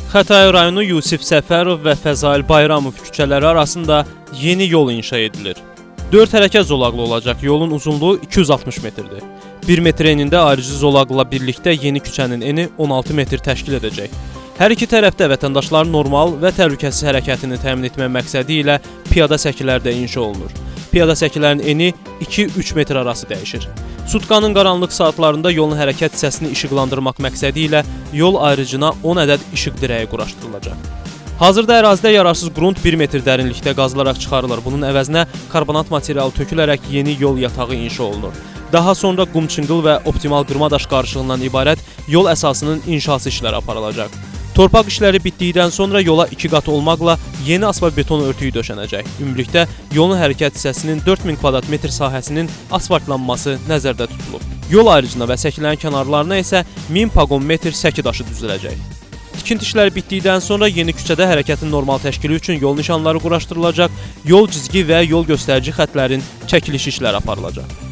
Xətai rayonu Yusif Səfərov və Fəzail Bayramov küçələri arasında yeni yol inşa edilir. 4 hərəkət zolaqlı olacaq, yolun uzunluğu 260 metrdir. 1 metr enində ayrıcı zolaqla birlikdə yeni küçənin eni 16 metr təşkil edəcək. Hər iki tərəfdə vətəndaşların normal və təhlükəsiz hərəkətini təmin etmək məqsədi ilə piyada səkilər də inşa olunur. Piyada səkilərin eni 2-3 metr arası dəyişir. Sutkanın qaranlıq saatlarında yolun hərəkət hissəsini işıqlandırmaq məqsədi ilə yol ayrıcına 10 ədəd işıq dirəyi quraşdırılacaq. Hazırda ərazidə yararsız qrunt 1 metr dərinlikdə qazılaraq çıxarılır. Bunun əvəzinə karbonat materialı tökülərək yeni yol yatağı inşa olunur. Daha sonra qum-çınqıl və optimal qırma-daş qarışığından ibarət yol əsasının inşası işləri aparılacaq. Torpaq işləri bitdikdən sonra yola 2 qat olmaqla yeni asfalt beton örtüyü döşənəcək. Ümumilikdə yolun hərəkət hissəsinin 4000 kvadrat metr sahəsinin asfaltlanması nəzərdə tutulub. Yol ayrıcına və səkilərin kənarlarına isə 1000 pagon metr səki daşı düzüləcək. Tikinti işləri bitdikdən sonra yeni küçədə hərəkətin normal təşkili üçün yol nişanları quraşdırılacaq, yol cizgi və yol göstərici xətlərin çəkiliş işləri aparılacaq.